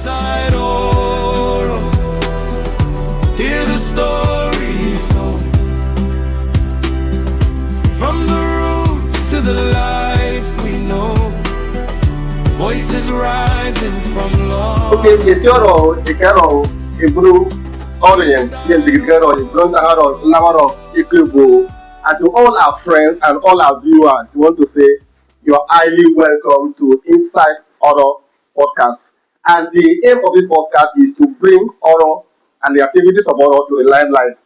Inside Óró, hear the story flow. From the roots to the life we know, voices rising from long. Okay, Óró, Ibru, Orient, Ibru, Lamaro, Ikubu, and to all our friends and all our viewers, we want to say you are highly welcome to Inside Óró Podcast. And the aim of this podcast is to bring Óró and the activities of Óró to the limelight.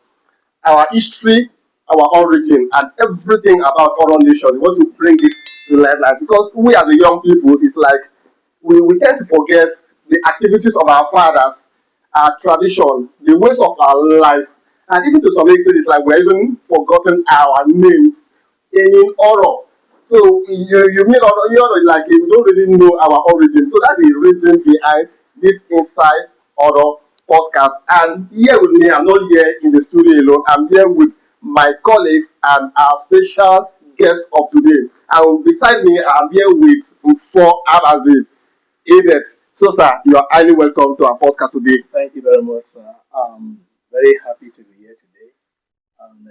Our history, our origin, and everything about Óró Nation. We want to bring it to the limelight because we as the young people, it's like we tend to forget the activities of our fathers, our tradition, the ways of our life, and even to some extent, it's like we're even forgotten our names in Óró. So you mean Óró like you don't really know our origin. So that's the reason behind this Inside Óró podcast. And here with me, I'm not here in the studio alone. I'm here with my colleagues and our special guest of today. And beside me, I'm here with Mfo Abazi. Edith. So, sir, you are highly welcome to our podcast today. Thank you very much, sir. I'm very happy to be here today. And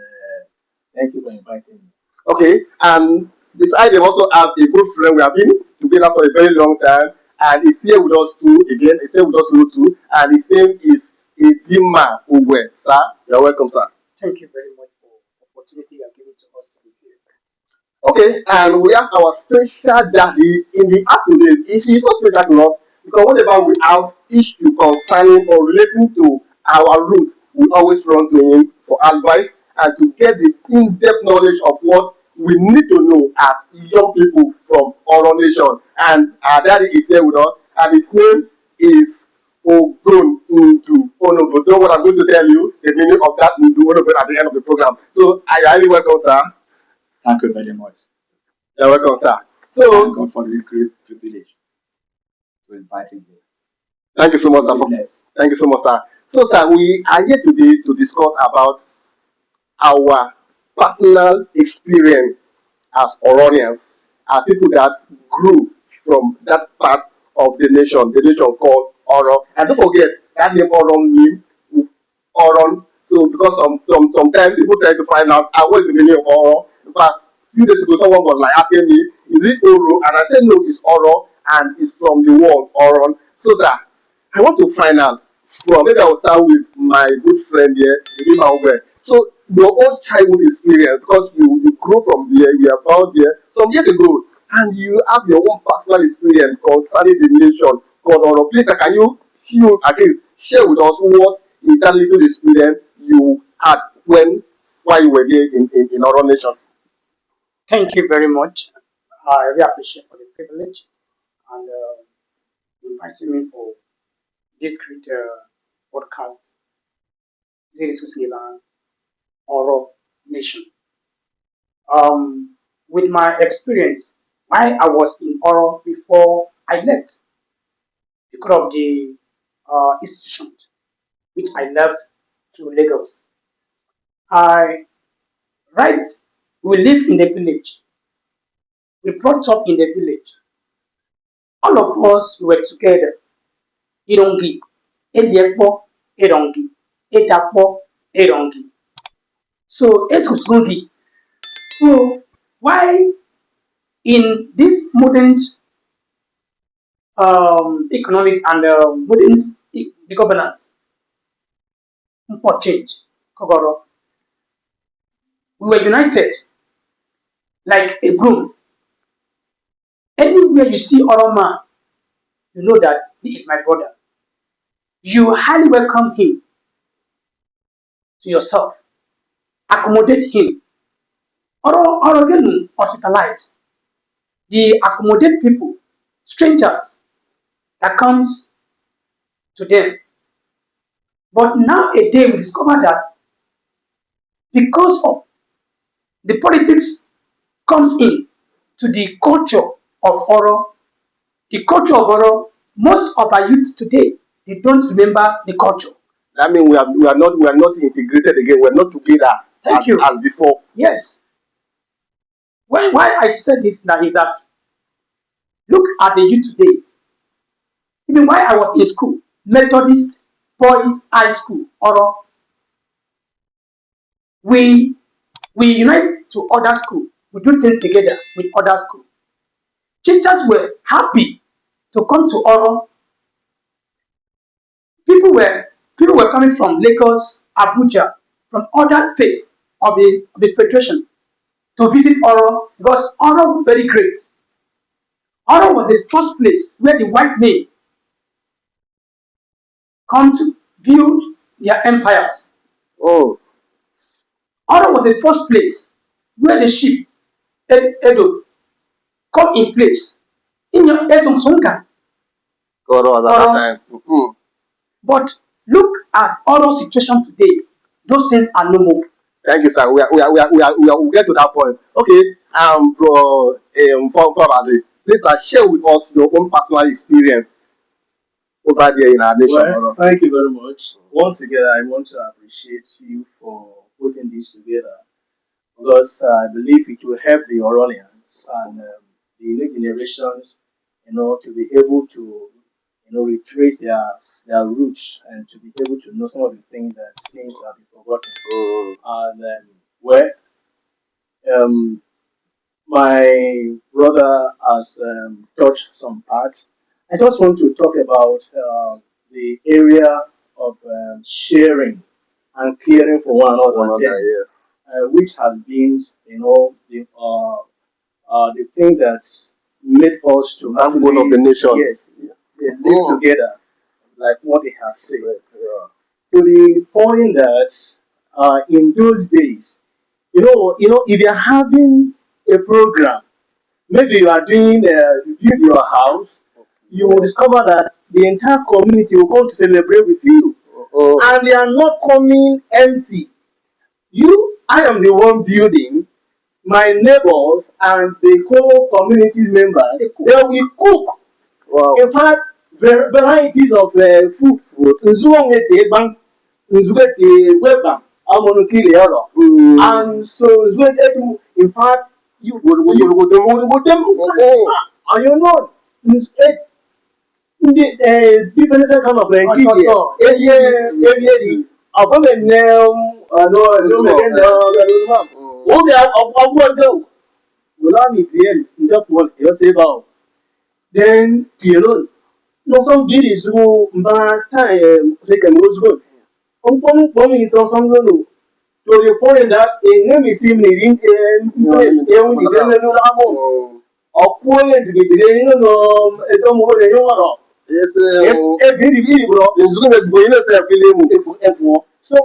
thank you for inviting me. Okay, and beside them also have a good friend. We have been together for a very long time, and he's here with us too. Again, he's here with us too, and his name is Edima Uwe. Sir, you're welcome, sir. Thank you very much for the opportunity you're giving to us to be here. Okay, and we have our special daddy in the afternoon. She's so special to us because whenever we have issue concerning or relating to our roots, we always run to him for advice and to get the in-depth knowledge of what we need to know as young people from Óró Nation. And our daddy is here with us, and his name is Ogun Ndu Onobo. Don't know what I'm going to tell you, the meaning of that Ndu Onobo at the end of the program. So I highly welcome, sir. Thank you very much. You're welcome, sir. So, thank God for the great privilege to inviting me. Thank you so much, sir. Thank you so much, sir. So, sir, we are here today to discuss about our personal experience as Oronians, as people that grew from that part of the nation called Óró. And don't forget, that name Óró means Oron. So, because sometimes people try to find out what is the meaning of Óró. But a few days ago, someone was like asking me, is it Óró? And I said, no, it's Óró, and it's from the word Oron. So, sir, I want to find out from, maybe I will start with my good friend here, Edima Uwe. So, your own childhood experience, because you grew from there, you are found there some years ago, and you have your own personal experience concerning the nation called Óró. Please, sir, can you share with us what is that little experience you had while you were there in Óró Nation? Thank you very much. I really appreciate for the privilege and inviting me for this great podcast. This is Óró Nation. With my experience, while I was in Óró before I left because of the institution which I left to Lagos. We live in the village. We brought up in the village. All of us were together. Irongi, Eliekpo, Irongi, Etapo, Irongi. So Etutungi. So why in this modern economics and modern the governance for change, Kogoro, we were united like a group. Anywhere you see Oroma, you know that he is my brother. You highly welcome him to yourself. Accommodate him. Orogenu hospitalize. They accommodate people, strangers that comes to them. But nowadays we discover that because of the politics comes in to the culture of Óró. The culture of Óró, most of our youth today, they don't remember the culture. I mean, we are not integrated again. We are not together as before. Yes. Why I said this now is that look at the youth today. Even while I was in school, Methodist Boys High School, Óró, we unite to other school. We do things together with other school. Teachers were happy to come to Óró. People were coming from Lagos, Abuja, from other states of the federation to visit Óró because Óró was very great. Óró was the first place where the white men come to build their empires. Oh, Óró was the first place where the sheep, Edo, come in place. In your Ezonga. God was at that time. But look at Oro's situation today. Those things are no more. Thank you, sir. We'll get to that point. Okay, bro, for please share with us your own personal experience over there in our nation. Well, thank you very much. Once again, I want to appreciate you for putting this together because I believe it will help the Orolians and the new generations, to be able to, retrace their roots and to be able to know some of the things that seem to have been forgotten. And well, um, my brother has touched some parts. I just want to talk about the area of sharing and caring for one another, then, Yes. which has been, the thing that's made us to Backbone of the nation. yes, they live together, like what he has said. Yeah. To the point that in those days, if you're having a program, maybe you are doing you build your house, you will discover that the entire community will come to celebrate with you, and they are not coming empty. I am the one building. My neighbors and the co-community members, they will cook. Wow. In fact, varieties of food. And so in fact, you different kind of then no some did is go second was good. Is some to the point that in name is him needing ọ̀pọ̀ ìdìbò Yes, bro. So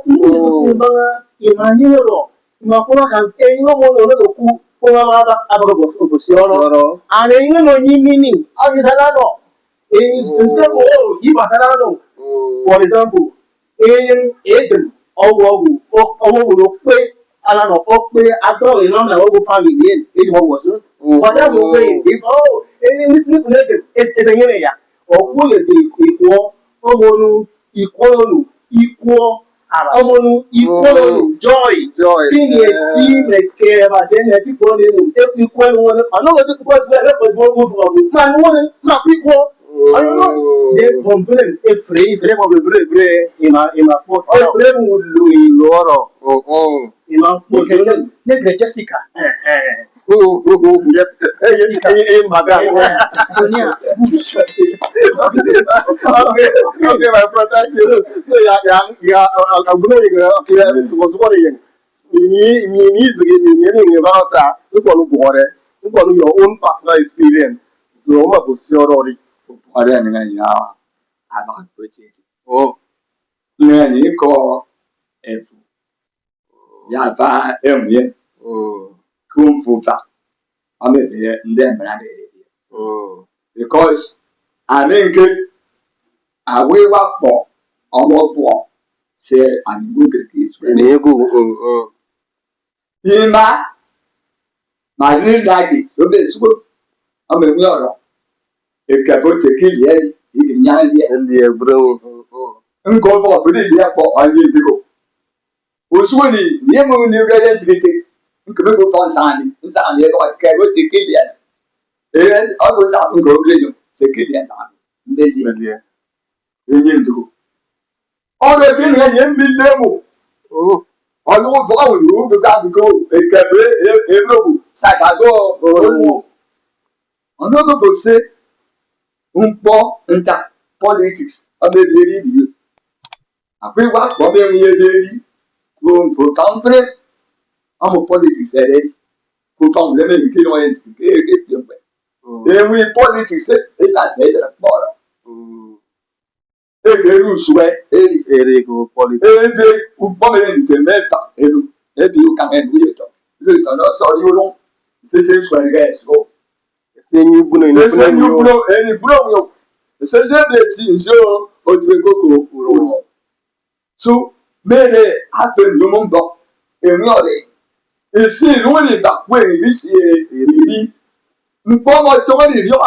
for example, alana ọpẹ agbọrọ iná náà ọgbọ family yẹn èyí wọn wọ sí ọjà ló wẹ ìbò nípìnlẹ̀ ẹsẹ yẹn ẹ̀yà ọ̀pọ̀ èdè ìkọ́ ọmọnú ìkọ́nù ìkọ́ ọmọnú ìkọ́nù joy kí ni etí mẹ̀kẹ́ ẹ̀bàṣẹ́ ní ẹtí kọ́ nínú ìkọ́ ẹnu wọn àná wọ́n ti kọ́ ẹgbẹ́ ẹlẹ́pẹ̀ẹ́ ìwọ́n fún ọ̀gbìn máa ní wọ́n máa fi kọ́ ọ̀yọ́ náà lè kọ̀m̀pilẹ̀ efere kọ̀ bẹ̀rẹ̀ ìmà fọ́ efere ń lo ìlú ọ̀rọ̀ Negre Jessica. Okay, my friend, thank you. So, I'm going to your own personal experience. So, I'm going to see already. Yava emye kumfufa amebe ndemra de because aninke awewa po omopo se anigu kris Nego ima majini like so be so amemi oro e ka fo te kili e igi nyali e bro nko fo fudi dia po anyi diko Usually, Yemu Nugarian ticket, Kubu Fonsani, Sani, or Caro Tickilian. There is always up and go green, Secilian. mbele enye ndugo oro ke ni enye milemu Oh. olu fo awu ru bi ka bi ko ekebe eblogu sakago owo ono go fo se npo nta politics abebiri di apewa ko be mi eberi ko kamfre amo politics ere ko fam le me ki no yen ke piombe we politics e ta de bora e ke ru suwe Ere go politics. e de ku bo me di temeta elu e bi o kan en wi to no sorry o long se suwe guys go Se nyu bu na se nyu bro eni bro yo se de ti njo o ti koko uro so mere happen no mo bo e mi ore e si ru ni ta pe ri si eri npo mo to ni ri o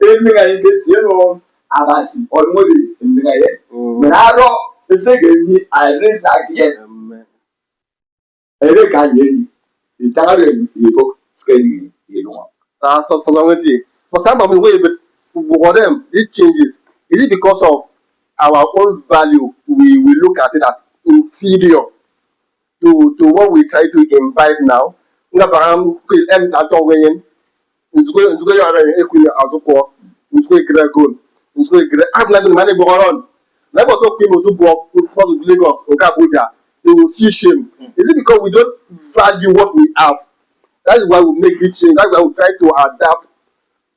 e mi ga yin ke si no abasi o mo le mi ga ye na ro e se ge ni I read that yes ere ka ye ni itare ni bo skeni ye no So ngati. But some of we but for them it changes. Is it because of our own value we look at it as inferior to what we try to imbibe now? Nga baham ku em ta to wen nzuko yo ara ekuni azuko nzuko ikra gon nzuko ikra abla bin mane boron na bo so pin ozu bo for Lagos o ka Abuja they will feel shame. Is it because we don't value what we have? That is why we make it change. That's why we try to adapt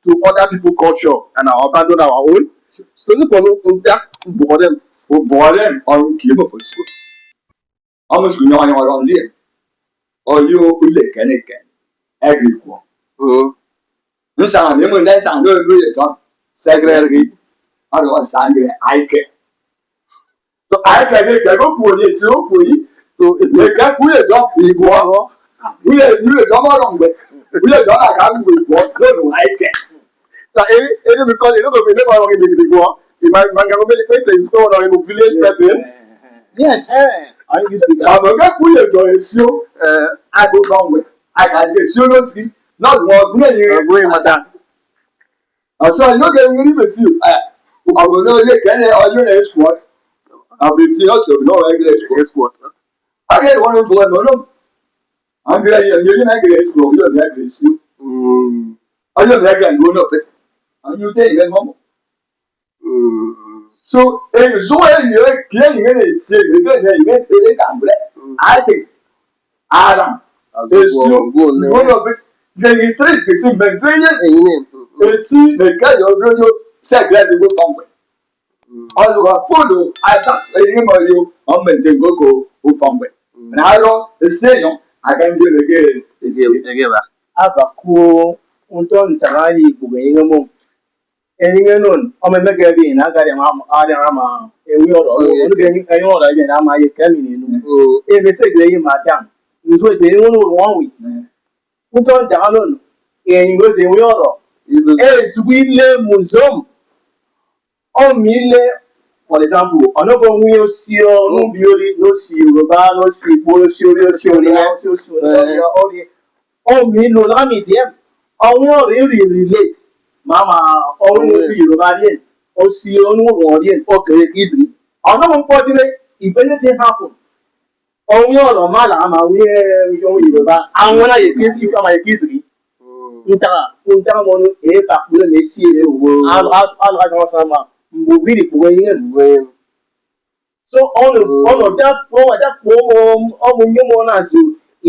to other people's culture and abandon our own. So look on that for them. o bore on ki mo so almost no any around there or you ule keneken every ko nsa ni mo dai san do ye to Secretary. aro sangre aike So aike ke go ku ye ti o ku yi so it le ka ku ye to go ku ye ti le to mo ron gbe ku ye to na ka ku igbo lo no aike so any because you know go be never wrong in the go. The man can be the person is going on in village person. Yes. I use the amo ka ku ye to esio ago ron gbe aka se esio lo si not one ku ye Going madam. so you no get really be feel ọmọ náà yẹ kẹ́lẹ́ ọdún rẹ̀ squad àbẹ̀tí ọ̀sẹ̀ náà regular squad. Guess what? Akẹ́ ìwọ́n ló fún ẹ lọ́nà. Àgbẹ̀rẹ̀ yẹn yóò náà gẹ̀rẹ́ squad yóò ní àgbẹ̀rẹ̀ sí. Ọjọ́ mi àgbẹ̀ àgbẹ̀ náà fẹ́. Àwọn yóò tẹ̀ ìrẹ́ mọ́mọ́. So èyí sọ èyí rẹ̀ kí ẹ̀yìn rẹ̀ ṣe ìrẹ́gbẹ̀ yẹn ìrẹ́ tẹ̀lé kàǹgbẹ̀. Àti àrà èsì ìwọ́n náà fẹ́. Lẹ́yìn tírì sèṣin mẹ́tẹ́rẹ́yẹ etí mẹ́kẹ́yọ̀ lójó ṣẹ́gbẹ́ ẹ̀dínwó fọ́npẹ́. Ọlùwà fóònù àtàkì ẹ̀yìn mọ̀ yóò ọmọ ẹ̀dẹ̀ gbogbo òfòǹgbẹ̀. Nàárọ̀ èsì èèyàn àgàndé lẹ́gẹ̀ èsì. abakuo unto ntagani igbo enye mo enye non o me mege bi na ga de ma ade ma ewi oro o de enye oro je na ma ye kemi ninu e be se gbe yin madam nso de enye no won wi unto ntagani enye go se ewi oro e sugui le museum o mi le for example ono go wi o si o nu bi ori no si Yoruba no si Igbo no si ori o si ori o si ori o mi lo la mi die àwọn ọ̀rẹ́ relate mama ọ̀rẹ́ orí Yorùbá díẹ̀ ó sì onúwọ̀n díẹ̀ ó kéré kí ìsìn ọ̀nà ń pọ̀ díẹ̀ ìgbẹ́lẹ̀ ti happen ọ̀hún ọ̀rọ̀ má là á máa wí ohun Yorùbá àwọn náà yẹ kí ọmọ yẹ kí ìsìn ntara mọ́nú èyí pàpùlẹ̀ lè sí èyí alùpàá sọ̀rọ̀ ma mbò bí ìdìbò yẹn so ọ̀nà dàpọ̀ ọmọ yẹmọ náà sí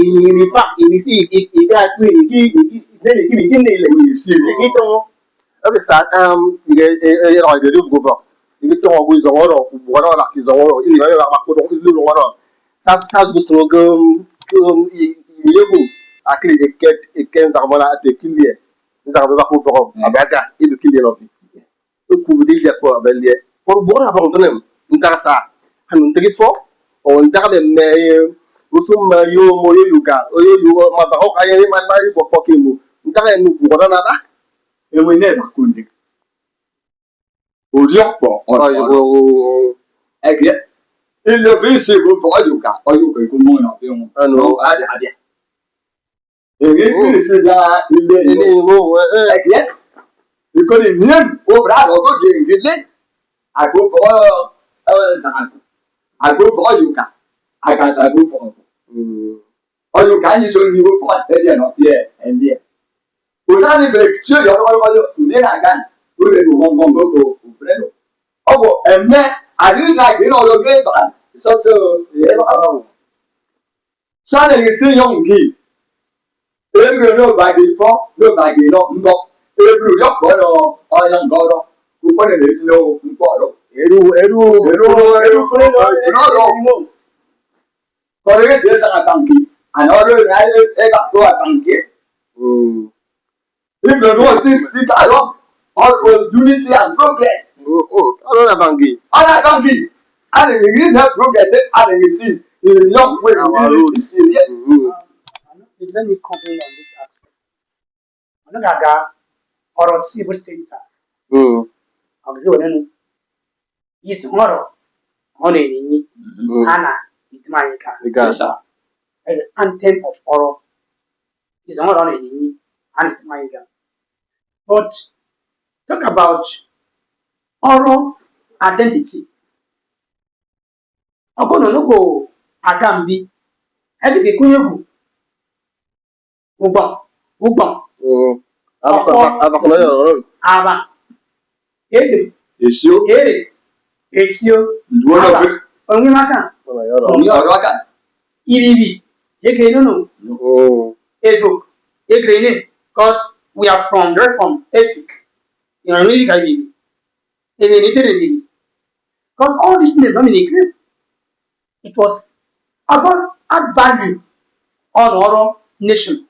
ìrìnpa ìrìnsí ìgbà pé ìgbẹ́ni ilẹ̀ ìsìnkí tó wọn. Okay, sir. You know, the new governor. You get on with the water, water like is the water. You know, like put on the water. Some go struggle. You actually it can zamana at the kill. Zamana ko for abaga. Ibu kill of it. To kubudi ya ko abelie. For bora ba ondonem. Ndasa. Hanu ntegi fo. O ndaka me usuma yo moyo yuga. Oyo yo maba o ayen man mari bo fokimu. Ndaka nu bora na ba. Enwe náà bá kúndé. Orí ọ̀pọ̀ ọ̀nà ẹ̀gẹ́. Ilé òfin ṣe ìwé fún ọ̀yọ̀ká ìkó mọ́ ọ̀nà fi wọn. Àdìàdìà. Èyí kì í ṣe ya ilé ìwé. Ẹ̀gẹ́. because in the end, over that, I'll go to the I go for I go for Yuka. I can say go for or you can use only go for there not here and there. Without the sure you then I can go to go to oh, and then I didn't like the great band. So Sunday you see young kid. Every no by the fall, no by the not. Every young boy or young girl who put in the snow. Correct, yes, I thank you. And already I got to thank you. If you don't see speak along, all unity and progress. Ọlọ́run àbàǹgì. Other country, and if you need help progress, and you see, in a young way, you see, Let me comment on this aspect. Onogaga or civil center. Auxiliary is moral on any Anna Itmaika. As an anthem of Óró is not on any and Itmaika. But talk about Óró identity. Ogono no go Agambi. Edike Kunyogu. Ugbon. Aba. Ede. Esio. Aba. Onwimaka. Iribi. Ekrenono. Evo. Ekrene. Because we are right from Ethic. You know, really can be. Because all these names don't mean great. It was about add value on Óró nation.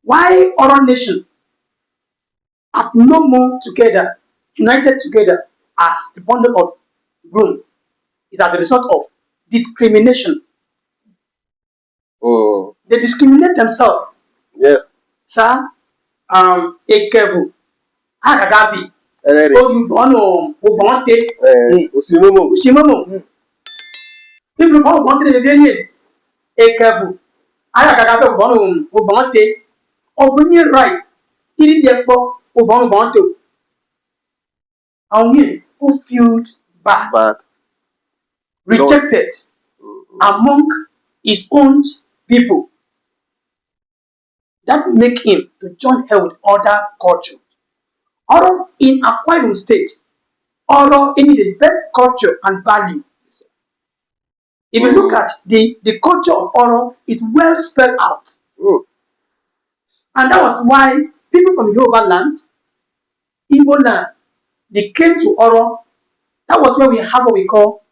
Why Óró nation are no more together, united together as the bundle of broom is as a result of discrimination. They discriminate themselves. Yes. Sir, Ekevu, Agagavi, Oyuvono, Obonte, Osimomo. People wanted to be Ekevu, Agagavi, Obonte, of any right, even therefore, Obonto. And we who feel bad, rejected among his own people. That make him to join her with other culture. Óró in Akwa State, Óró in the best culture and value. If you look at the culture of Óró, it's well spelled out. And that was why people from Yoruba land, Igbo land, they came to Óró. That was where we have what we call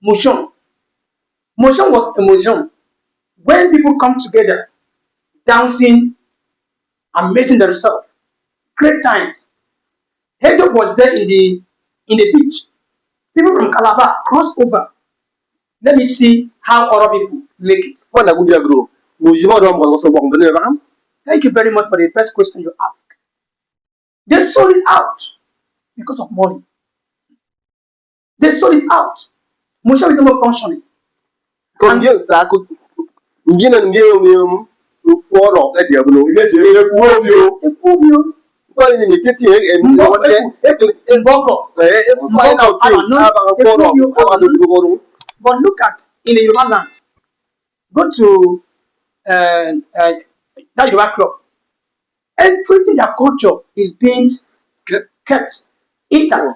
motion. Motion was a motion. When people come together, dancing, amazing themselves, great times. Head was there in the beach. People from Calabar cross over. Let me see how other people make it. Thank you very much for the first question you asked. They sold it out because of money. They sold it out. Motion is no more functioning. But look at in the Yoruba land. Go to that Yoruba club. Everything their culture is being kept intact.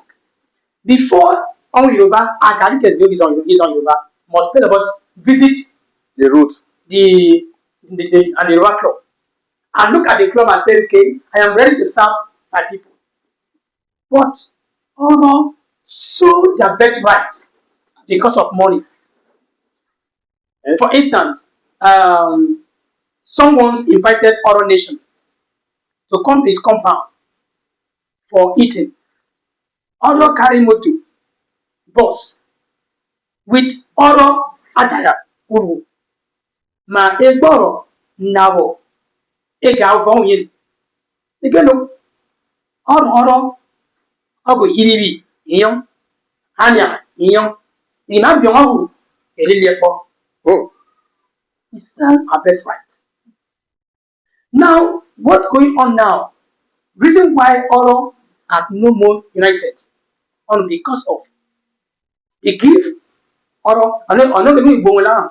Before on Yoruba, Akadike is on Yoruba. Must pay of us visit the route, the Yoruba club, and look at the club and say, okay, I am ready to serve my people. But Óró sold their birthright because of money. For instance, someone's invited Óró Nation to come to his compound for eating. Óró carry motor, bus, with Óró Adaya Uru. Ma egboro nawo ega ovon yin. Egelo Óró ogo iribi iyon hanya iyon ina bi won hu elelepo. We sell our best right. Now, what's going on now Reason why Oro are no more united, on because of they give Oro. I know the meaning going on.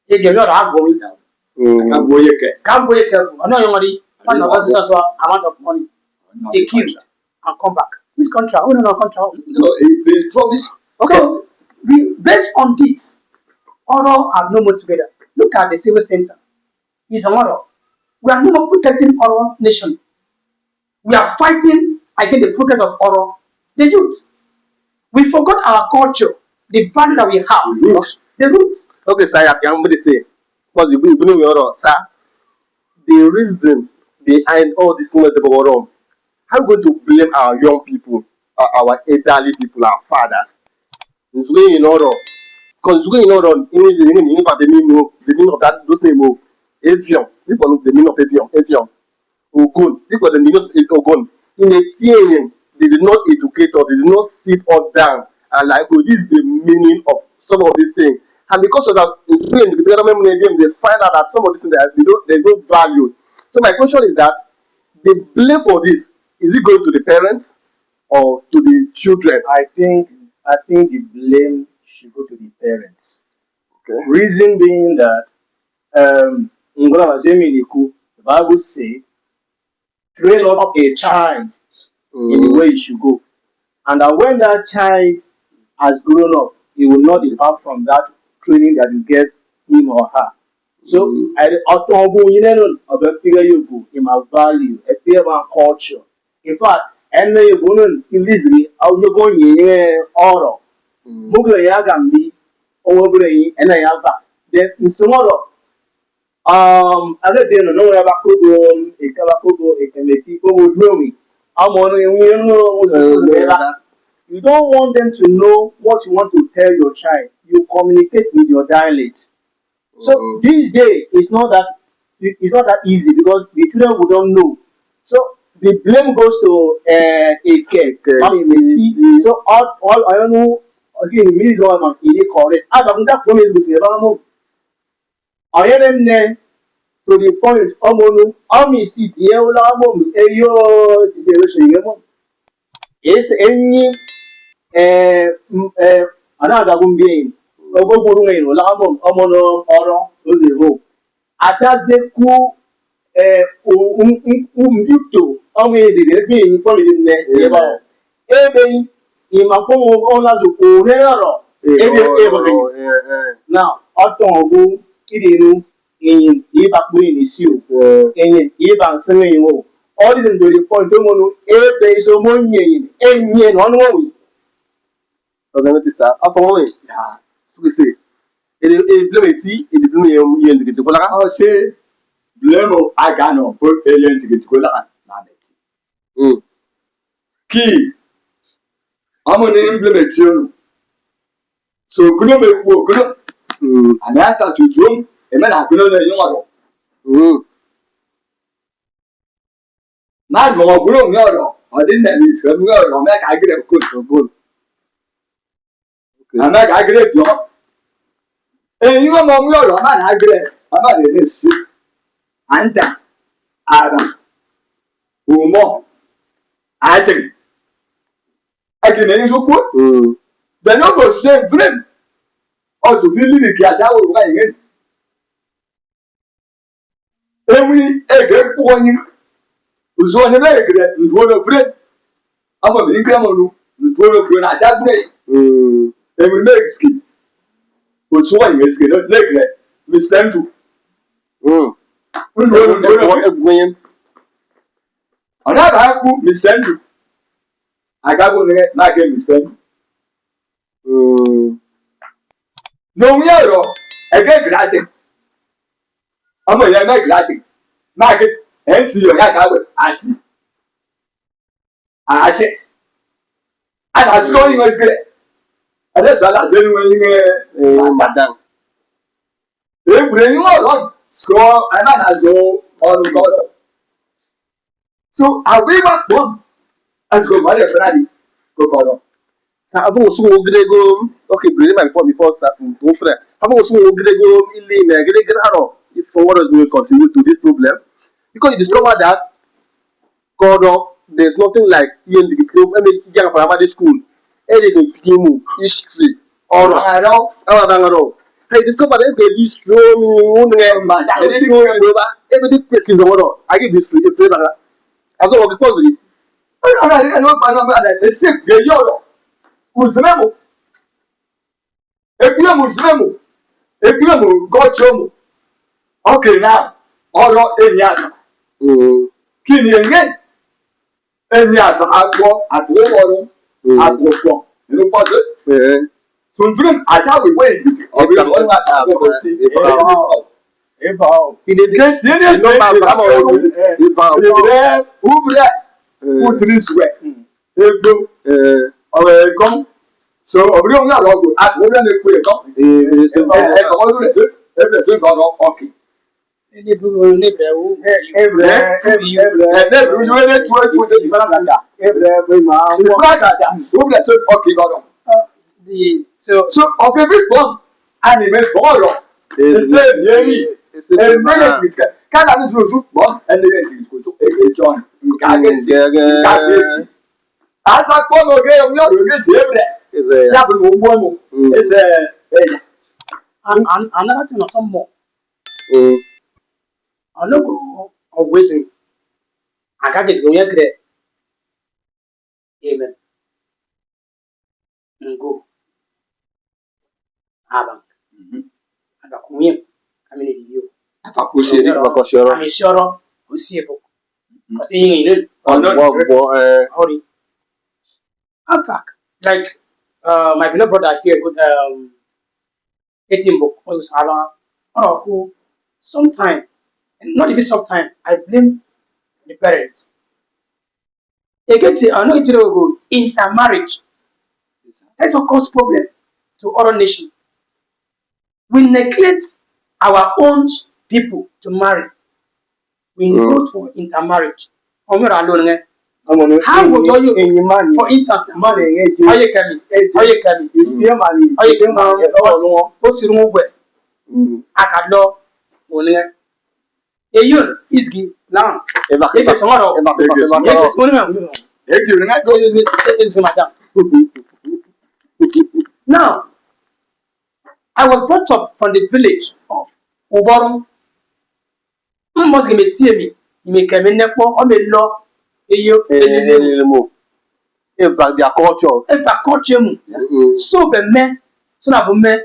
They give you a going down. Can't wait careful. I know you money. Find a amount of money. They killed and come back. Which contract? Oh no, contract. No, it's promise. Okay. So based on this, Oro are no more together. Look at the civil center. It's a model. We are no more protecting Oro nation. We are fighting against the progress of Oro, the youth. We forgot our culture, the value that we have. The roots. Okay, sir, I can say, because you know, sir, the reason behind all this noise about wrong, how are we going to blame our young people, our elderly people, our fathers? It's going in order. Because it's going in order, the meaning of that, those names, Avion, the meaning of Avion, Ogun, this was the meaning of Ogun. In a teen, they did not educate us, they did not sit us down and like, oh, this is the meaning of some of these things. And because of that, in the government they find out that some of these things there's no value. So my question is that the blame for this, is it going to the parents or to the children? I think the blame should go to the parents. Okay. Reason being that the Bible says, train up a child in the way he should go. And that when that child has grown up, he will not depart from that training that you get him or her. So, I in my value, a fear of culture. In fact, and they wouldn't easily out you going in Oro. Google Yagambi, over and I have that. Then in tomorrow, I let you know about Kogo, a Kalakogo, a Kameti, Kogo Dwelling. I'm on you don't want them to know what you want to tell your child. You communicate with your dialect. So these days it's not that easy because the children will don't know. So the blame goes to a care. So all I don't know again me don't know it is correct. I don't that promise we say about I then to the point omo see tie o la mo eyo generation yemo. Is any another being ogbogbo ngai la mo omo no oro ozeho atazeku umbuto omo edede bi yin fo mi ne eba ebe imakomo on la zo ko rero now oton ogun kidinu yin iba pe ni si o yin iba nsin yin o all this in the point to mo ebe so mo yin enye no no wi Sir, after one way, so we say, it blame you and the Gola. Oh, say, blame Agano, put alien to get to go. Key, I'm an implementation. So, could you make work? And I thought you drunk, and then I couldn't let you know. Not more grown, I didn't have this. I'm like, I get a good. I'm like, I get a job. And you know, man, I get it. I'm not in this. Anta, Adam, Umo, I think. I can name you good. They're not going to say dream or to feel the Kiatawa way. Every egg warning was on a leg and one of bread. I'm a big camel with one of your attack bread. Every leg skin was swinging his skin, not leg, Miss Tentu. Another haku Miss Tentu. I got one again, not again, Miss Tentu. No, we are all. I get gratitude. I'm a young gratitude. Market, and see your yak out at artist. And I saw you was great. And that's all I said when Madam. they bring you on score and I so on God. So I will back one as go my friend. Go call. Sir, I've also go. Okay, bring my phone before starting. Go for that. I've also go. If for what is going to contribute to this problem, because you discover that God, there's nothing like in the club. I mean, young primary school. Anything history. Óró. Bangaro. Hey, discover that history. Every quick is Óró. I give history. If you ever, as well, because it. Okay, now, Óró Enyata. Kini enye? Enyata akwo Óró akwo. You know what? Sunfrim atawe wey obi on akwo si. In the Yes, yes, yes. So, obi on ya logo at we na ku e come. Okay. Any blue neighbor who Every the so so of every one animal follow the same year and then we can have this rule one and then it go to join as I follow again we are going to have no one is another thing or some more. I no go always I can't get going great. Amen. Go. Abang. Aga kumien kami ni video. Kami sure usipo. Kasi ingin Howdy. In fact, like my beloved brother here, good 18 book was Hala. Oh, cool. Sometimes, not even sometimes, I blame the parents. They get to, I know it's go intermarriage. That's what cause problem to other nation. We neglect our own people to marry. We go for intermarriage. How would you, for instance, money? How you can, what's the room where I can know only a year is give now. It is tomorrow. Now, I was brought up from the village of Uborum. Must give me tea. You may come in there for a law. In fact, their culture. So the men, son of a man,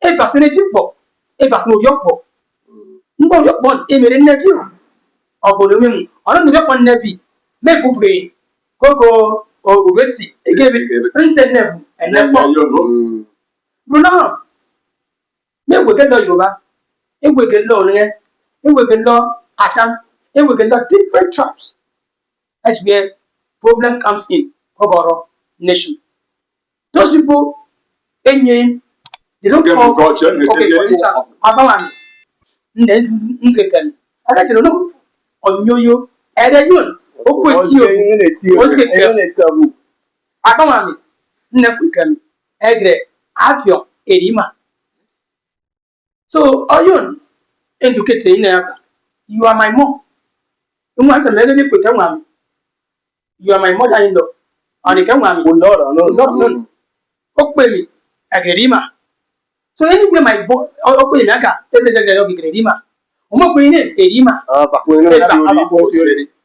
a personality for a person of your book. No, your born in a nephew of the women. I don't know one nephew. Make of rain. Coco or Bessie, a gave it, nephew, and then Bruno. Make we get no yoga. If we get low, if we get low, atom, if we get low different traps. That's where problem comes in of our nation. Those people, they don't come. Okay, for instance, Abawan, Nzekan, I got to know on you, and then you, Abawan, Nepukan, Egre, Avion, Erima. So, Oyun, educated in Africa, you are my mom. You want to let me put one. You are my mother-in-law. And you can one, no. Okpeli, Agerima. So anyway, my boy, Okpeli Naga, everything that you get Erima. Omokwini, Erima.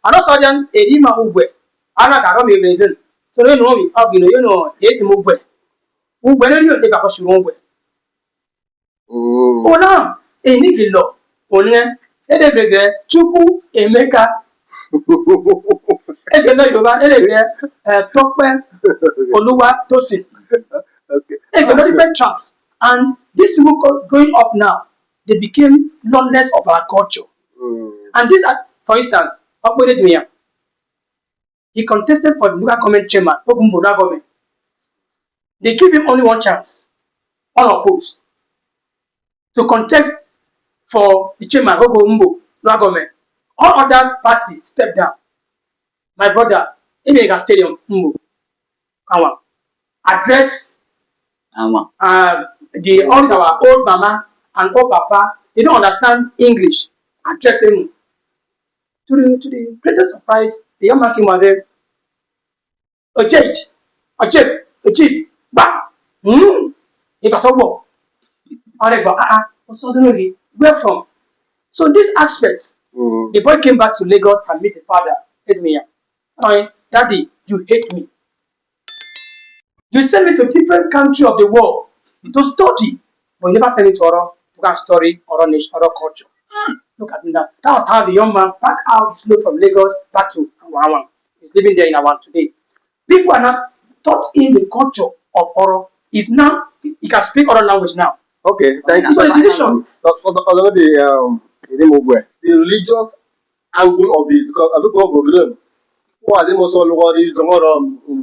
And also, then Erima Ube. Anaka, Romy Reason. So they know me, you know, 8 Mugwe. Who when you take a question, oh, now, a niggy law. Only, Edebregre, Chuku, Emeka. Tokwe, Oluwa, Tosin. Different traps. And these people growing up now, they became lawless of our culture. And these are, for instance, he contested for the local government chairman, government. They give him only one chance, unopposed, to contest for the chairman, local government. All other parties stepped down. My brother, in the stadium, address all our old mama and old papa. They don't understand English. Address him. to the greatest surprise, the young man came and said, a cheat, bah, it was over. Suddenly, where from? So this aspect, the boy came back to Lagos and meet the father, said me, Daddy, you hate me. You send me to different country of the world to study, but you never send me to Oro to go and study Oro nation, Oro culture. Look at me now. That was how the young man packed out his load from Lagos back to Awan. He's living there in Awan today. People are not taught in the culture of Oro. He's now, he can speak Oro language now. Okay, thank you. So the decision. The religious angle of it, because I don't go green. Was it most all what is the more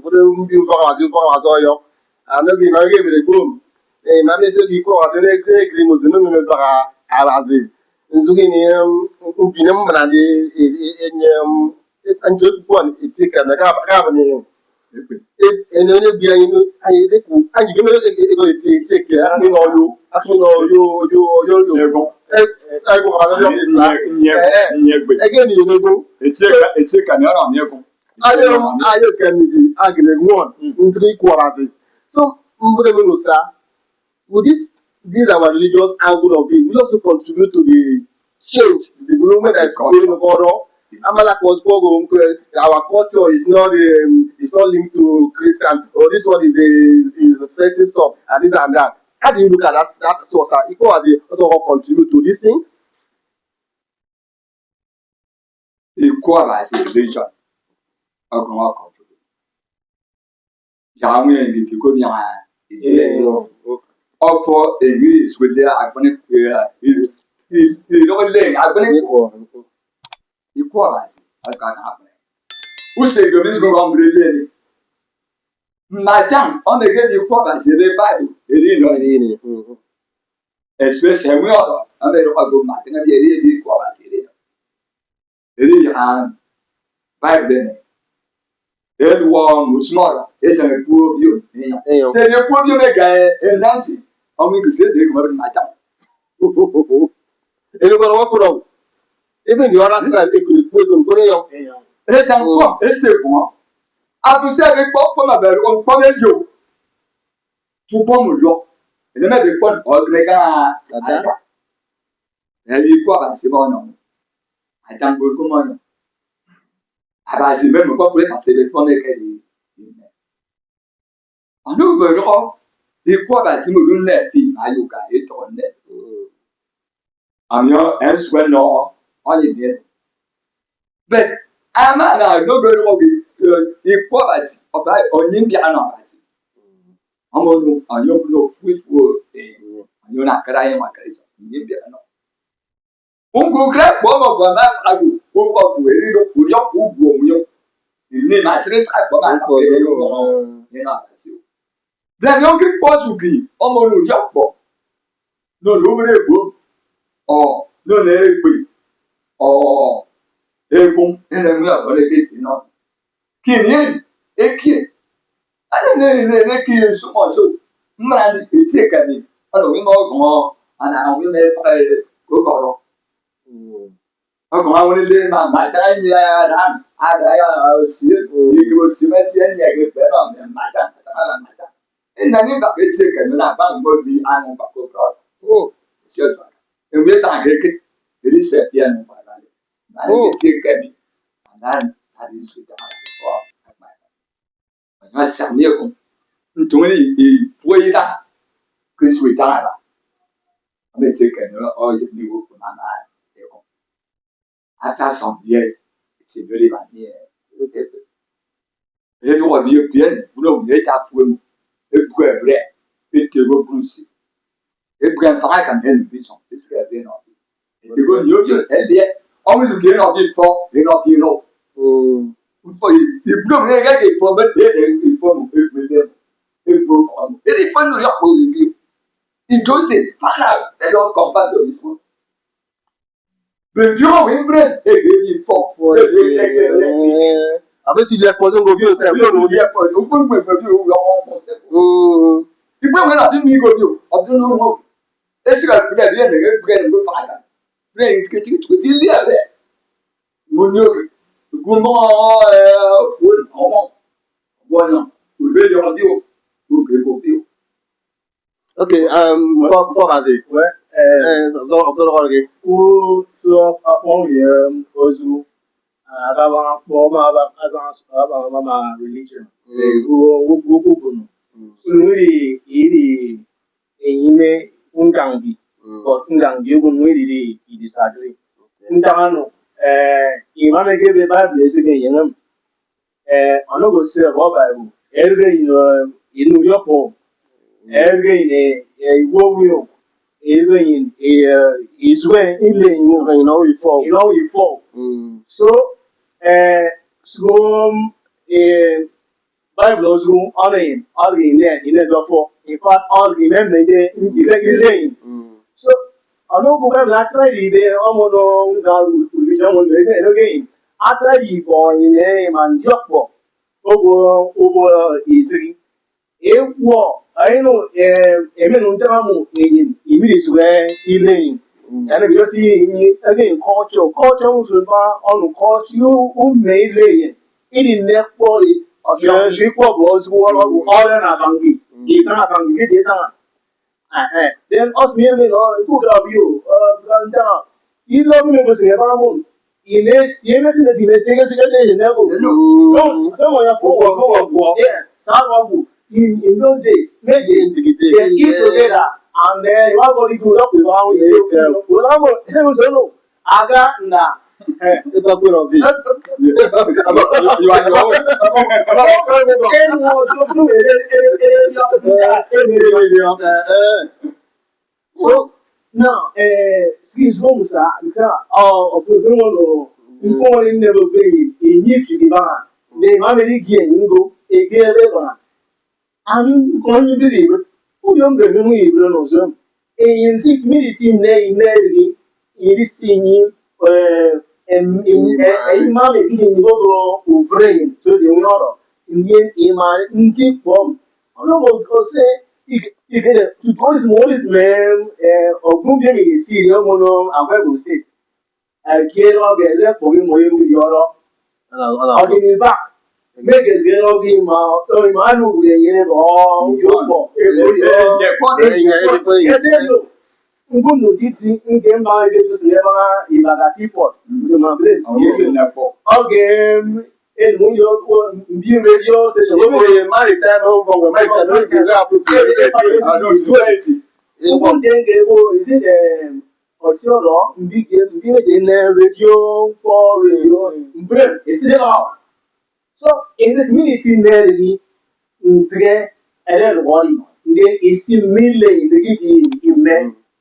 wouldn't be for yo. And maybe I gave it a groom. A man is a people at the green was the name of Arazi. Zuginim, Upinum, and just one, it's a carbon. And only behind I think, and you can take care. I mean, you, I go again, you know, It's a canyon. I can be arguing 1 in 3 quarters. So, would this our religious angle of it will also contribute to the change, the development that is going on. Amalak was our culture is not linked to Christian, or this one is the first stuff and this and that. How do you look at that source? Equal are they also contribute to these things? Equal as a religion. Ọkùnrin contribute. Jàmù yẹn kìkì kó ní àwọn ìdílé ọ̀fọ̀ èyí ìsúlẹ̀ àgbọ̀nì ìdọ́gbẹ̀lẹ̀ àgbọ̀nì ikú ọ̀rọ̀ àti ọ̀gá àgbọ̀nì. Ó ṣe ìgbòmí ìṣòro ọ̀n bèrè lé ní. Màdàm ọ̀nà ìgbẹ́ ikú ọ̀rọ̀ àti ẹ̀rẹ́ báyìí èrí ìlọ. Ẹ̀sùn ẹ̀sẹ̀ ẹ̀mú ọ̀rọ̀ ọ̀nà ìrọ̀kọ̀gbọ̀ màdàm ẹ̀rí èrí ikú ọ̀rọ̀ àti ẹ̀rẹ́. Èrí ìhàn báyìí bẹ́ẹ̀. Ele wɔ musumɔra ejan epuo bio eyan sɛ ne epuo bio mɛga ɛnansi ɔmo nkiri sɛ ekuma bi na atam. Enukɔrɔ wɔkura o even the other side ekuli kpo nkore yɔ. Ejan kɔ ese kuma atusɛ bi kpɔ fɔma bɛri o kpɔ bɛ jo tubɔ mu yɔ ɛdɛmɛ bi kpɔ ɔgire kaa ada ɛbi kɔ abasi bɔ ɔnɔ atam gbori kuma ɔnɔ. Abasi même pas pour les casser les pommes et qu'elle en nous verrons et quoi abasi me donne les filles à yoga et tourne en ayant un soin non en est bien mais à ma nous verrons et quoi abasi on y bien en abasi en nous en ayant nos fruits et en ayant la caraïe ma caraïe on y bien non on google bon on va mettre à vous pour voir le pour y ou bon ni ma sere sa ko ma ko le lo ni na asi o da yo ki posu ki omo nu yo po no lo re bo o no le pe o ekun ene mu ya le ke ti no ki ni e ki ana ne ki so mo so mma ni ti e ka ni ana wi mo go ana wi me pa ko ko ro ọkùnrin àwọn onílé máa dá ẹ̀yìn ara àdáyà òsì ìgbì òsì mẹ́tí ẹ̀yìn ẹ̀gbẹ́ pẹ̀lú àwọn máa dá àtàlà máa dá. Ẹ̀nà nígbà pé tí kẹ̀mí náà bá ń gbọ́ bí àwọn pàkó fúra sí ọ̀tún àná. Èmi sàn kéèké èdè sẹ̀pì ẹ̀nu padà lẹ̀. Náà ní tí kẹ̀mí àdáyà àdé ìsúta àdìpọ̀ àgbà ẹ̀. Ọ̀yọ́ sàmì ẹ̀kún nítorí ìfúwé yìí dá kí n sùn ìtàn àrà. Ọmọ ètí kẹ̀mí ọ̀yẹ́ ní ìwòkùn náà. After some years, it's a very bad year. Et nous on vient bien, nous on est à fouet, et pour vrai, et te repousser. Et pour un frère quand même, ils sont plus que bien en vie. Et tu vois, il est, on vous dit en vie fort, et en vie non. Il faut les gars qui font mettre, il faut nous élever, il faut et il faut nous dire pour les vieux. Il doit se faire là, et leur compassion, il faut. Le Dieu est vrai et il est fort. Avec si les poisons gobieux, c'est un peu nous dire. Vous pouvez me faire du conseil. Il peut me faire du gobieux. Absolument. Et si la plus bien, il peut faire un peu. Il y Munyoki. Gumo full omong. Bueno, we be your deal. We go feel. Okay, before I say, observe again. Who so upon him ozu agaba forma azans aba religion. Who nwere iri enyime ngangi but ngangi ego nwere i disagree. Ntano imame gebe Bible ezige yenem ono go say about Bible erge inu yopo erge iwo mi even is when You know we fall. you fall. So, Bible also on him, all in there, in his offer. In fact, all in them, they lane. So, I don't go back after the Omono, religion, again. After the boy in name and Jokbo, over easily. Ewo ayino emenu ntamamu imiri suwe ile and you see again culture musulma on culture you may lay in nepo of your boss who are all na bangi it's not bangi it then us merely no good of you ganda you love me go say bamu ile sieme sile sile no someone ya for yeah some in those days, maybe they eat together and then you are going to do up with one you aga na It's a good of it. You are your so now skills home sir of someone who never pay in if you give they how many gear you go a gear I'm going to believe it. Who don't bring me even on some? And see me seem nay, it is singing and a mammy eating go brain to the order. In the end, a man in deep bomb. I know what to say. To police Morris man or boom game in Syria, mono, and Bible state. I care about the left for him with the order. I'll give him back. Make us get all the man who will get all your yes, Ngunu diti nke mba Jesus never ibagasi port. You ma blame. Okay, and when you be radio station. Even maritime home from America, don't give up to Ngunu denge go is it Otioro mbi radio for radio. Mbre, is it all? So in the ministry there nzige ere wori nde isi mile de giti ime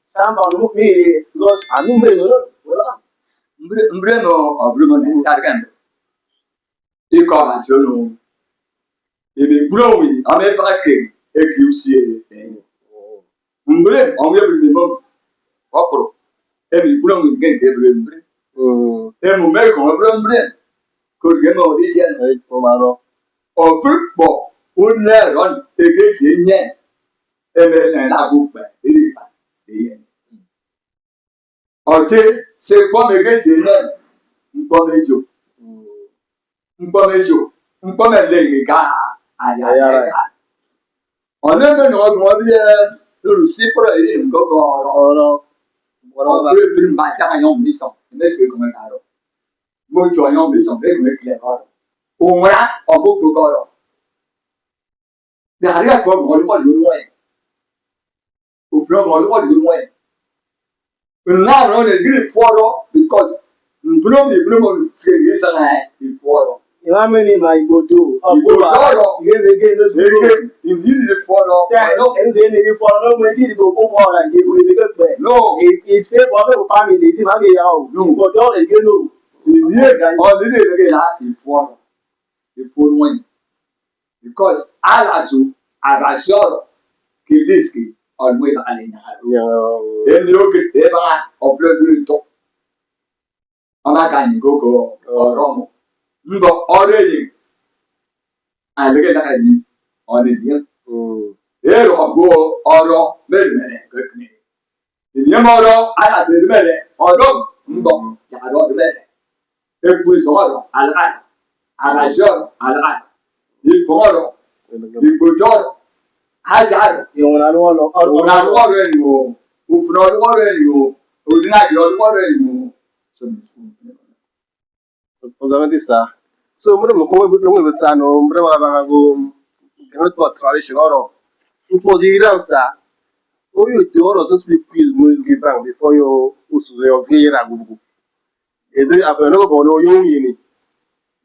samba no me because anu me no wala mbre no obrumo ne targan. Iko asono. Ebe growi ame pake EQC. Mbre on ye bi mo opro. Ebe growi gen ke mbre. E mo me ko mbre. Ko ge mo di jen o football una ron egeti nye ebe na gugbe iri pa iye. Ote se kwa megeti nye mpomejo mpomele ga aya onebe no ogun obi lolu sipro iri ngogo oro ọ̀pẹ́ firi mba tí a yàn mí sàn ẹ̀mẹ́sì kò mẹ́ta rọ̀ mo jọ yàn mí sàn bẹ́ẹ̀ kò kílẹ̀ kọ́ rọ̀ òun rà ọ̀gbọ́gbọ́ kọ́ rọ̀ gàrí ẹ̀kọ́ ọ̀gbọ́n lórí wọ́n yẹn òfin ọ̀gbọ́n lórí wọ́n yẹn nná àrùn ọ̀nà ìgbìlì fọ́ọ̀rọ̀ because ìbúlọ́mù ṣe ìgbé sàn ẹ̀ ìfọ́ọ̀rọ̀. ìwà mẹ́rin ma ìgbòdo ọ̀rọ̀ ìgbé lóṣù ìdílé fọ́ọ̀rọ̀ ẹ̀ńsẹ̀ ní ìdí fọ́ọ̀rọ̀ lọ́gbọ̀n etí ìdìbò fún fọ́ọ̀rọ̀ àti ìbò ìdílé pẹ̀. ìṣe fọ́ọ̀rọ̀ fámìlì tí máa ń gbé ya o ìgbòdo rẹ̀ gé lò. ìdílé ìdílé la ìfọ́ọ̀rọ̀ ìfọ́ọ̀rọ̀ because alazo arasiọ̀rọ̀ kìlísì ọ̀gbẹ́ ìbàlẹ̀ náà. èmi ó kéde ẹ bá ọ̀pọ̀lọpọ̀ tó ọmọ àgànyìn gbogbo ọ̀rọ̀ mọ̀ mbọ ọrụ enyi adịghị n'aka gị ọ dị ịrụ ọgụ ọrụ mere kekene ihe m ọrụ a na-asị mere ọrụ mbọ ya arụ ọrụ mere Epuisoro, Alana, Alazor, Alana, Iforo, Igbotoro, Hajar, Onaloro anymore, Ufro anymore, Udinaki anymore. Ozamenti sa. So mure mo ko mo be sa no mure ma ba go not for tradition oro. For the Iran sa. O you do oro to speak peace mo give bang before you usu your vera gugu. E dey no go no you ni.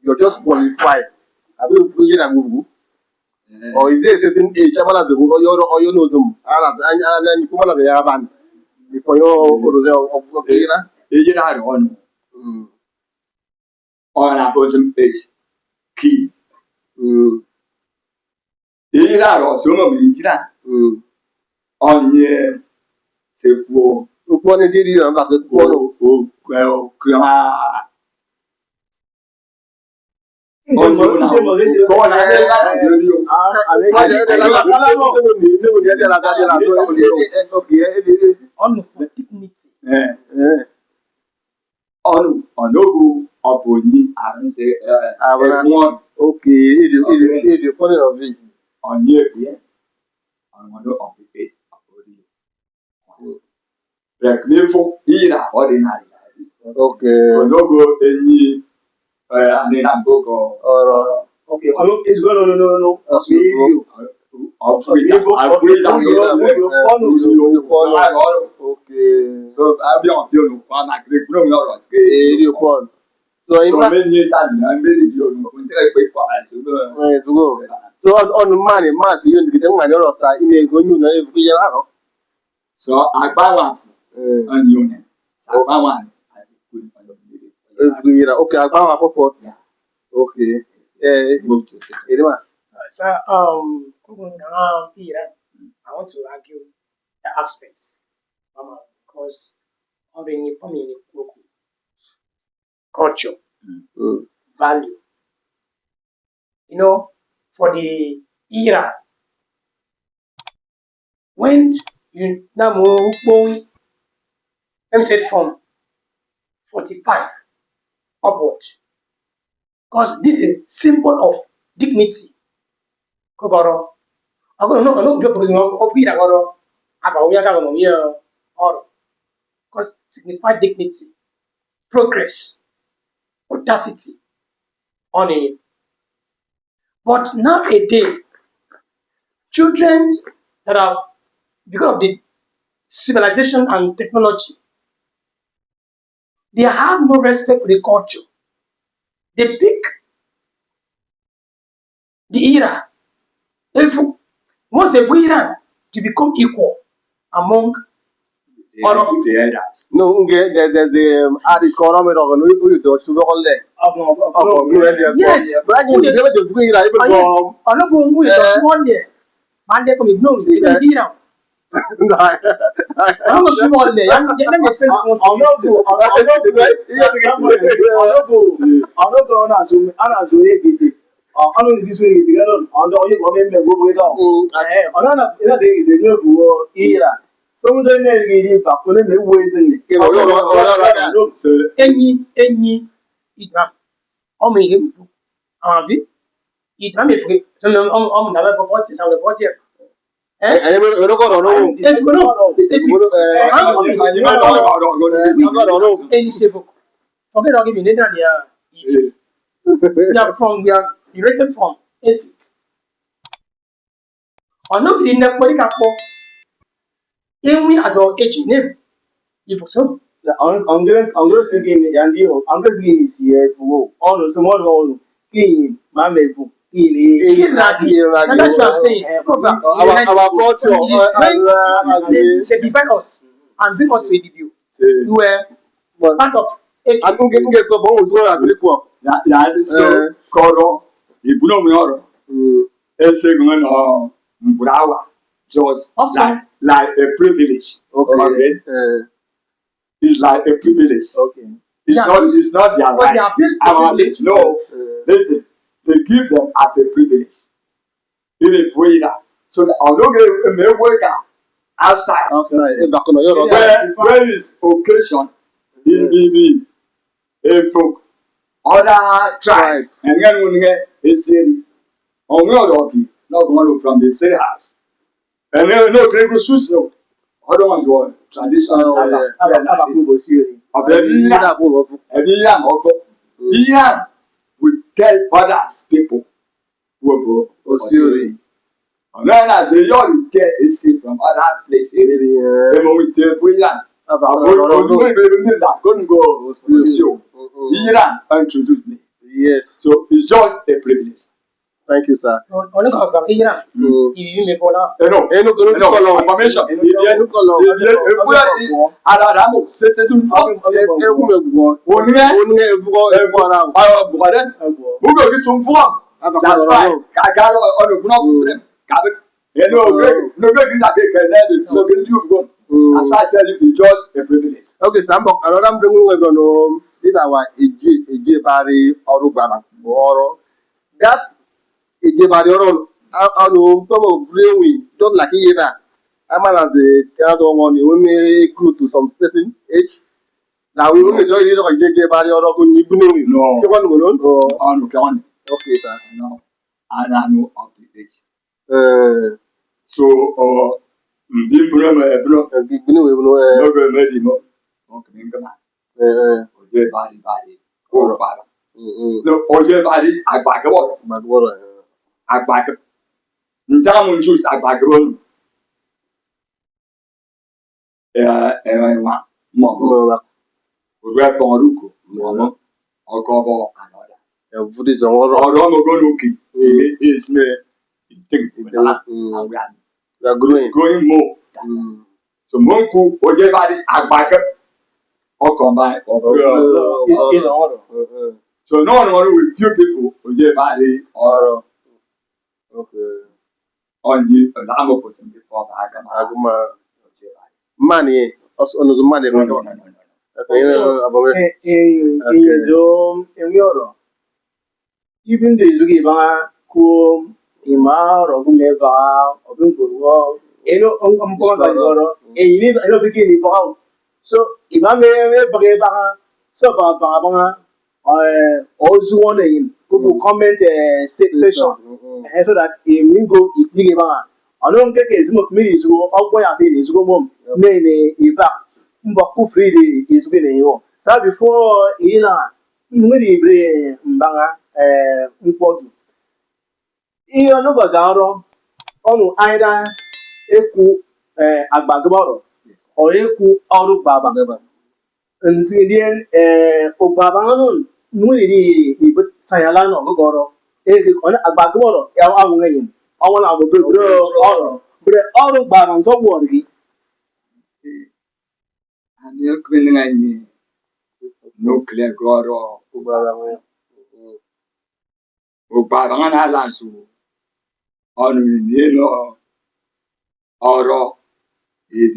You're just qualified. Abi vera gugu. Or is there a certain age abala de go or you know them. Ala ni kuma la de ya ban before you of vera. Ejira on a bosom page. Key. Ejira or some of Ejira on ye say for Ukpone ti ri an ba se ko well, Grandma. For dignity. Onogo Oboni, I don't say, one okay, the point of it. on year, on one of the face of body. Reclaimed Ira ordinary. Okay. Onogo any, and then I go. Okay, it's going no. Okay. So I'll be on you. I'm not going to You pon. So in fact, to go. So on money, man, you get the money of that. You may go you know if you are. So I buy one on unit. I buy one. If we are okay, I found a port. Okay. Move to Edema. So, I want to argue the aspects, because of the culture, value. You know, for the era, when you now going, let me say from 45 upward, because this is a symbol of dignity. Kokoro. No, because of it, because signify dignity, progress, audacity on it. But nowadays, children that have, because of the civilization and technology, they have no respect for the culture. They pick the era. If once they bring Iran to become equal among the elders. No, the Addis Coromero, who you do, Sugar all day. yes, But I need to get the free right from. I'm not going to one day. Man, they come ignore me. They can be Iran. I'm not sure one day. Let me explain. I'm not going to assume I don't this way together on the only go down. Another thing is the new era. Some of them get back when they ways in Any Iran. Oh, me, Iran, me, I'm never for 40, some of 40. I Any book. Forget I'll give you later. We are related from Asia. Or not in the political. Even as our age name, if so. I'm going to sing in Yandio. I'm going to sing is here for all some more king, my maple. That's what I'm saying. Our culture, they divide us and bring us to a debut. We were part of it. I'm going to get so bold for a grip of So, Koro, you put on me order. It's segment of Brawa, just like a privilege. Okay. It's like a privilege. Okay. It's not their right. No, listen, they give them as a privilege. In a prayer. So that although they may work outside, where is occasion in BB, a folk, other tribes. And then when we see, on Rocky, not one from the city house. And then no great suits, no. I don't want to go traditional. Iran will tell others people who Osiri. And then as a young tell a seed from other places, they will tell Iran. That couldn't go Osiri. Iran introduced me. Yes. So it's just a privilege. Thank you, sir. On come from Iran. Il me faut là. No, information. C'est une forme. That's right. That's why I tell you, it's just a privilege. Okay, Sambok, another bringing we're going to this our Ejebari Orubana Oro. That Ejebari Oro, I know some of real don't like Ira. I'm at the Canada one, you may crew to some certain age. Now we will enjoy it on Ejebari Oro. No. You want to know? On. Okay, sir. No. I don't know of the age. So, the problem, body. No, body, I back a word. I back up. Njamun juice, I back roll. Mom, we're from Ruko, Mama, or Gobo, and others. Food is all Romogonuki is me. We are growing more. So, Monku, Ojebadi, I back up. Or combine is order. So no one with few people Ojebadi or okay. On the Lamo person before Aguma money, also on the money. Even the Zugiba, who Ima or whomever, or Bungo, and you live beginning for. So, Imam Bagaba, so Baba, also one in who comment section, and so that in Mingo, if you give on. I don't get a smoke minutes who always say is woman, nay, Eva, Mbaku free is winning you. So before Ila, Mudi Mbanga, Mpodu. Iyo no bagaro, onu either eku agbagaboro. Or eku Óró baba. Nsidien obaba non nuri ibut sayala no goro. Ona agbagaboro ya awu ngayin. Awon la bo bro Óró. Bre Óró baba so worgi. and you're going nuclear goro. Ubabana lasu. On Óró. If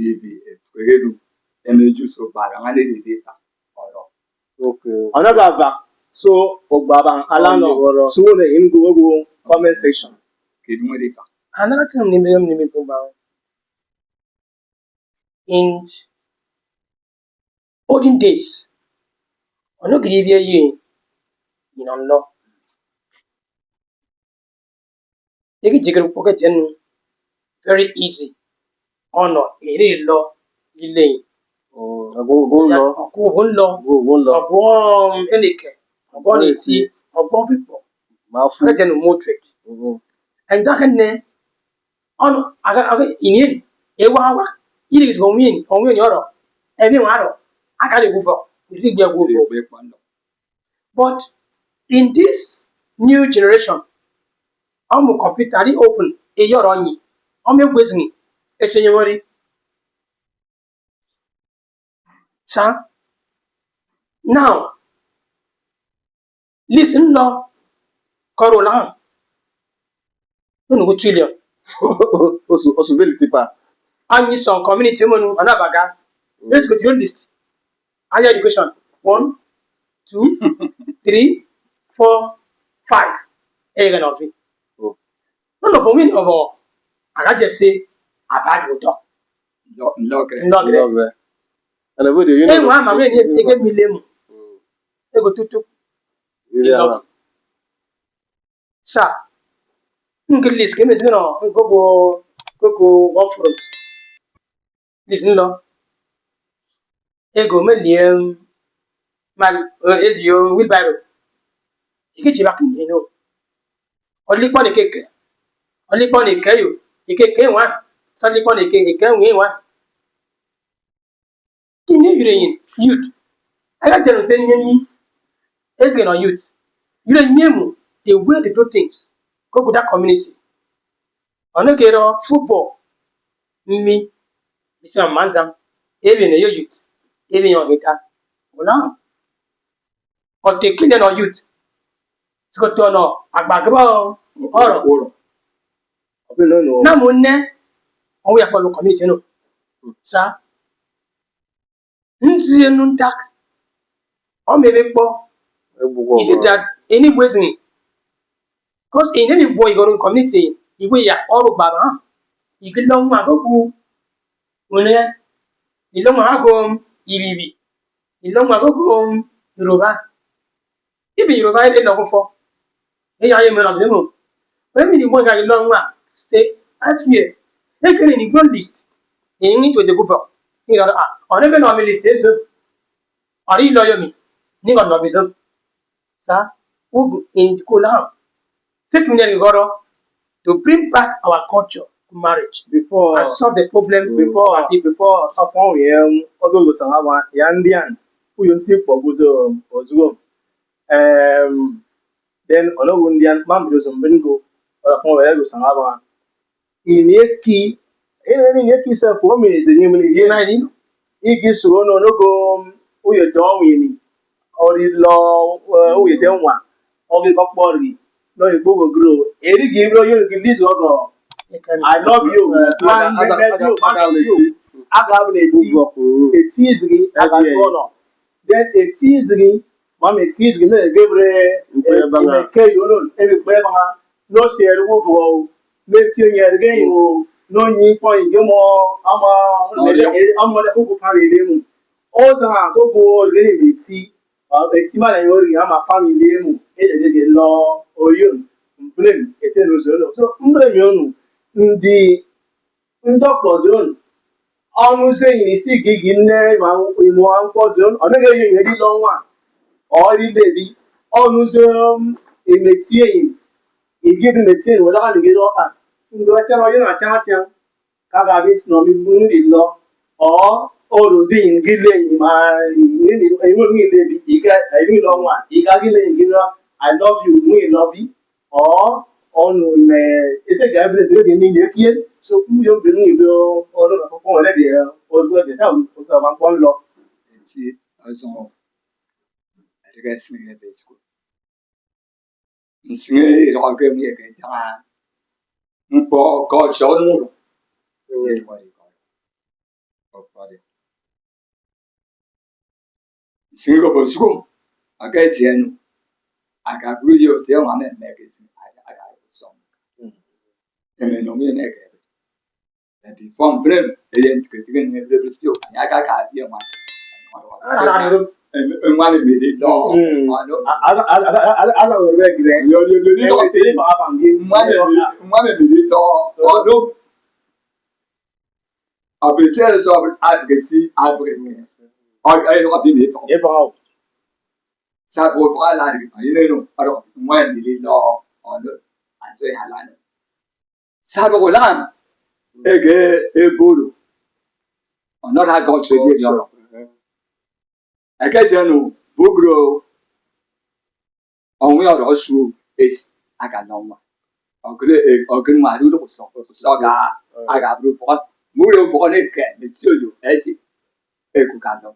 emeju so barangane desita Óró. Okay. Another back. So obaba alano so na go comment section. Kidumurika. Another thing nimi pumba. In olden days, ono gribia ye no. You can jiggle pocket and very easy. Ono ere lo ile. Go law. Go lo. Go eleke. Go niti. Go people. Mafu. Get no more trade. And that can ne on aga in ewa it is going yoro. Anyone I can't go for. You go. But in this new generation, I'm a computer open a year on ye. I'm a Disney. A seniority. Sir, now listen law Corolla. No go kill you. Also very tipa. I need some community money another guy. Let's go to your list. Higher education. 1, 2, 3, 4, 5. Again of it. No, for me, of all. I just say, I've had your dog. Not And I would you Hey, one, my man, you get me lemon. You go to. Sa, English kemi sino gogo one front. Listen lo. Ego meliem mal ezio wheelbarrow. Ikechi bakin eno. Olikpo ni keke. Olikpo ni keyo. Ikeke one. So olikpo ni ike nwe one. Kini yureyin youth. Aga jenu tenyenyi. Ezio no youth. Yure nyemu the way they do things. Go to that community. Onogero football. Mmi. Bisa manzam. Ebi no youth. Ebi no geta. Ona. O te kile no youth. Sikoto no agbagbo oro. Na munne. Owo ya follow community no. Sa. Nzi enu ntak. O mebe po. Is it that any reason? Because in any boy go community, iwe ya oro baba. Ikilo nwa goku. One. Ilo nwa go ibibi. Ilo nwa goku Yoruba. Ibi Yoruba ide no fo. E ya ye me na demo. When me the boy ga ilo nwa stay as here. E kere ni go list. E ni to the go for. Ni no onege no me list so. Ari lo yo mi. Ni go no biso. Sa ugu in kola. Take me goro to bring back our culture to marriage Before and solve the problem before upon we ogo sangaba yandian who you see for buzo ozugo then ono wundian mambo zo mbingo upon we go sangaba ineki ineki se for me is ni mini you know igi so no go uye don we ni ori lo uye denwa ogi kokpori no igbogo grow eri gi bro you give this ogo I love you. Man, aga a teasing aga sono. Then a teasing, mama teasing na gebre e ke yo no e be ba no share wo fo me ti yen again o no yin point ge mo ama le ko family le mu. O sa go go le mi ti e ti ma na yo ri ama family mu e de lo oyun. Blame e se no so blame yo no ndị ọkpọzi unu ọnụ ụzọ enyi isi gị nne ma imo mkpọzi unu ọ naghị eyi ihe niile ọnwa ọrịbebi ọnụ ụzọ emetie enyi igi bi metie enyi wọlọka nìgị ọka ndị ọcha ọyị na-acha acha ka a ga-abịa isi n'ọmị nri lọ ọ orozi enyi gị le enyi ma enwe nri lebi ịga eri ọnwa ịga gị le enyi gị I love you nwe love you ọ ọnụ ime ese ga ebe eze ni ile kie so ku yo bi ni ibo ọdún na pọpọ le de ozu de sa o sa ma pon lo ti azon adega singe de school singe ro ke mi ke ja mpo ko cho nu ro ni mo ri ko pa de singe ko fo school aga ti enu aga gru yo te wa me ke sin aga so eme no mi ne ke di form frame eyen tketigen ne rebelio anya ka dia ma nwa me me lo ano ala o re gre yo ni o se ni ba ba ngi nwa me me lo ono abese so adgesi adgesi ai no abi me to e ba o sa po fa la ni ai ne no aro nwa me lo ono an so ya la no sa bo lan ege eboro ọ̀nọ́dà gan ṣe díẹ̀ ní ọ̀rọ̀ ẹ̀kẹ́jẹ́ nu búgúrò ọ̀hún ọ̀rọ̀ ṣu èsì àgànà ọ̀ma ọ̀gẹ́ni mà ló lọ́kọ̀ sọ̀gà àgàbùrù fọ́ múlò fọ́ ní kẹ̀ mẹ́tí òyò ẹ̀jẹ̀ ẹ̀kú kà lọ.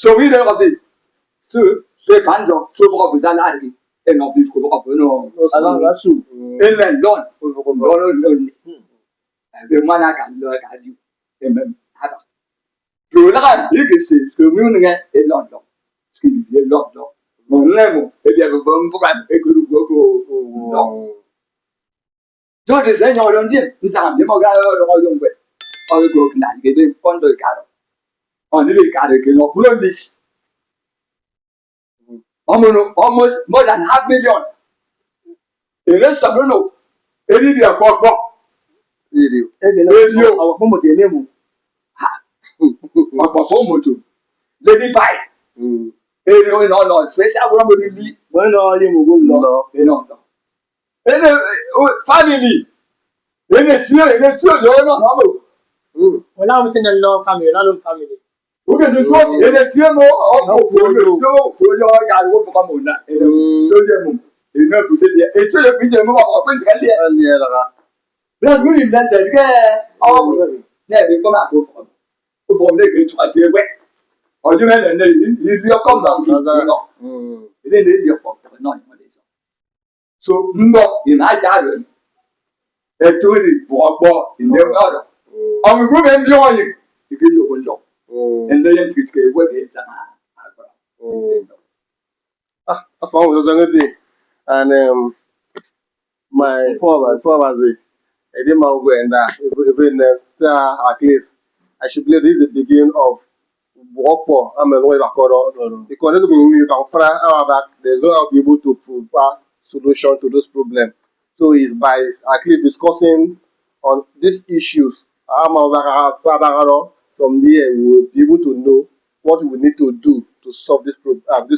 sọ̀wí rẹ̀ ọ̀bẹ sọ ṣe kà ń lọ ṣó bọ́ ọ̀bẹ sálárì ẹ̀nà ọ̀bẹ kò bọ́ ọ̀bẹ náà aláṣù ẹ̀mẹ̀ lọ́nà ebe mana ka lo ka di emem aba lo la ka bi ke se ke mu ne e lo lo ski bi lo lo mo ne mo e bi ko bon ko e ko ru ko lo do de se nyo lo ndi nsa de mo ga lo yo ngwe o ko na ke be pon do ka ro o ni le ka de ke no bulo lis almost more than 500,000. The rest of them know. Any day pop. Radio. Radio. Our home with the name. Ọ̀pọ̀ fún mọ́tò. Lady bike. Èrè ọ̀nà special one mo ní. When all you move Lọ. Èrè ọ̀nà. Èrè family. Èrè tí ó yọ ọ́ náà mọ̀. Well, now we're in a law family, not a family. O kè sè so èrè tí ó mọ ọkọ̀ fòlò tí ó fòlò ọ̀gá àdúgbò fún ọmọ ọ̀nà. Èrè tí ó yẹ mu. Èrè náà fò sí díẹ̀. Ètò yẹ fi jẹ mú ọkọ̀ pèsè kẹ́lẹ́ yẹ. Ẹni ẹ lára. Bẹ́ẹ̀ni wọ́n yìí lẹ́sẹ̀ kẹ́ ọmọ náà ẹ̀rí kọ́ máa kó fún ọ. Ó fọ ọmọdé kìí tún àti ewé. Ọdún mẹ́rin náà ìlú ọkọ̀ máa fi ìlú náà. Ilé ìlú èdè ọ̀pọ̀ náà ni wọ́n lè sọ. So ń bọ̀ ìnájà rẹ̀ ètò ìbọ̀ọ̀pọ̀ ìlú ọ̀rọ̀. Ọmọ ìgbó mi ń bí wọ̀nyí. Ìkejì òkú ń lọ. Ẹnlẹ́ yẹn tìkìtìkì ìwé kìí sàn àgbà. I found it and my Four was it. I did my way and even at least I should believe this is the beginning of work for I'm a lawyer because you can find out that there's no how be able to provide solution to those problems. So it's by actually discussing on these issues. From there we will be able to know what we need to do to solve this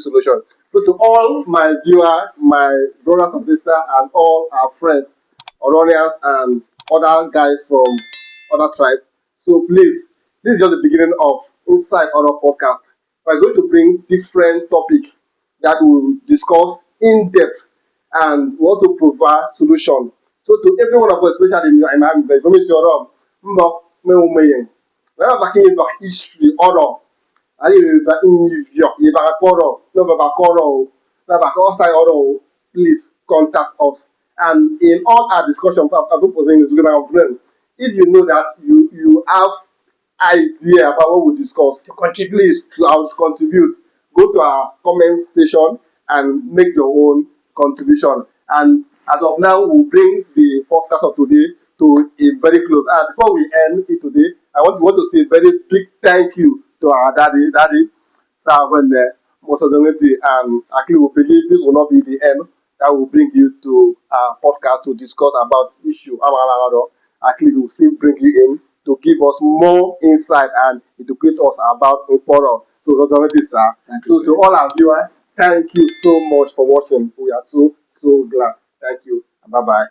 solution. So to all my viewers, my brothers and sisters, and all our friends, Oronians and other guys from other tribes. So please, this is just the beginning of Inside Óró Podcast. We're going to bring different topics that we'll discuss in depth and we also provide solution. So to every one of us, especially in my information, back in history, Óró. Ayi ba in New York, you ba koro, no ba koro, na ba outside Óró. Please contact us. And in all our discussion, if you know that you have idea about what we discuss, To contribute. please contribute. Go to our comment section and make your own contribution. And as of now, we'll bring the podcast of today to a very close. And before we end it today, I want to say a very big thank you to our daddy, Servant Mosodoneti, and actually we believe this will not be the end. That will bring you to our podcast to discuss about issue. Actually, we will still bring you in to give us more insight and educate us about Óró. So, sir. So to all our viewers, thank you so much for watching. We are so glad. Thank you. Bye bye.